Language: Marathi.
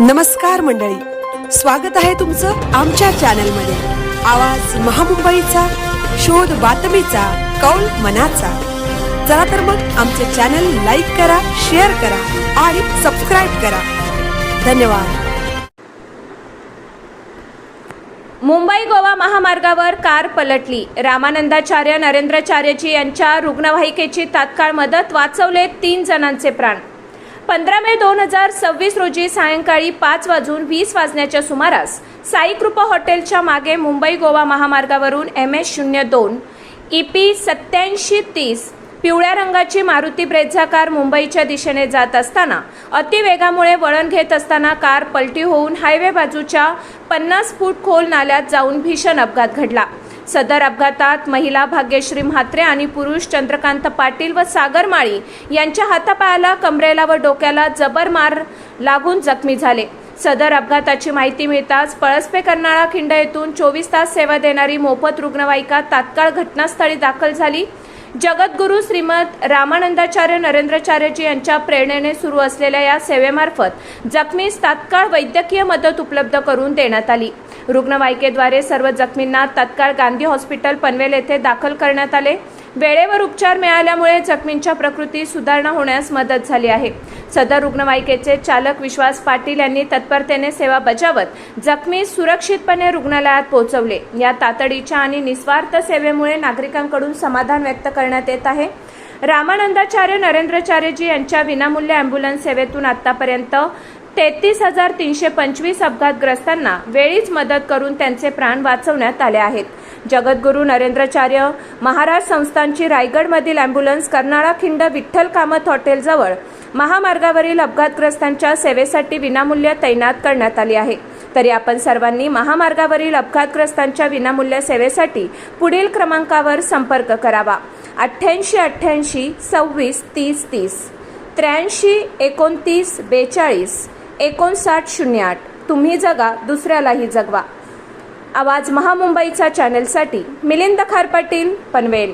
नमस्कार मंडळी, स्वागत आहे तुमचं आमच्या चॅनलमध्ये। आवाज महामुंबईचा, शोध बातमीचा, कौल मनाचा। चला तर मग आमचे चॅनल लाईक करा, शेअर करा आणि सबस्क्राइब करा। धन्यवाद। मुंबई गोवा महामार्गावर कार पलटली। रामानंदाचार्य नरेंद्राचार्यजी यांच्या रुग्णवाहिकेची तात्काळ मदत, वाचवले 3 जणांचे प्राण। 15 मे 2026 रोजी सायंकाळी 5:20 वाजण्याच्या सुमारास साई कृपा हॉटेलच्या मागे मुंबई गोवा महामार्गावरून MS02 EP 8730 पिवळ्या रंगाची मारुती ब्रेझा कार मुंबईच्या दिशेने जात असताना अतिवेगामुळे वळण घेत असताना कार पलटी होऊन हायवे बाजूच्या 50 फूट खोल नाल्यात जाऊन भीषण अपघात घडला। सदर अपघातात महिला भाग्यश्री म्हात्रे आणि पुरुष चंद्रकांत पाटील व सागर माळी यांच्या हातापायाला, कमरेला व डोक्याला जबर मार लागून जखमी झाले। सदर अपघाताची माहिती मिळताच पळसपे कर्नाळा खिंड येथून 24 तास सेवा देणारी मोफत रुग्णवाहिका तात्काळ घटनास्थळी दाखल झाली। जगद्गुरू श्रीमद रामानंदाचार्य नरेंद्राचार्यजी यांच्या प्रेरणेने सुरू असलेल्या या सेवेमार्फत जखमीस तात्काळ वैद्यकीय मदत उपलब्ध करून देण्यात आली। रुग्णवाहिकेद्वारे सर्व जखमींना तात्काळ गांधी हॉस्पिटल पनवेल येथे दाखल करण्यात आले। वेळेवर उपचार मिळाल्यामुळे जखमींच्या प्रकृतीत सुधारणा होण्यास मदत झाली आहे। सदर रुग्णवाहिकेचे चालक विश्वास पाटील यांनी तत्परतेने सेवा बजावत जखमी सुरक्षितपणे रुग्णालयात पोहोचवले। या तातडीच्या आणि निस्वार्थ सेवेमुळे नागरिकांकडून समाधान व्यक्त करण्यात येत आहे। रामानंदाचार्य नरेंद्राचार्यजी यांच्या विनामूल्य अँब्युलन्स सेवेतून आतापर्यंत 33,325 अपघातग्रस्तांना वेळीच मदत करून त्यांचे प्राण वाचवण्यात आले आहेत। जगद्गुरू नरेंद्राचार्य महाराज संस्थांची रायगडमधील अँब्युलन्स कर्नाळा खिंड विठ्ठल कामत हॉटेलजवळ महामार्गावरील अपघातग्रस्तांच्या सेवेसाठी विनामूल्य तैनात करण्यात आली आहे। तरी आपण सर्वांनी महामार्गावरील अपघातग्रस्तांच्या विनामूल्य सेवेसाठी पुढील क्रमांकावर संपर्क करावा। 88 88 26 30 30 83 29 42 59 08। तुम्ही जगा, दुसऱ्यालाही जगवा। आवाज महामुंबईचा चॅनलसाठी मिलिंद खार पाटील, पनवेल।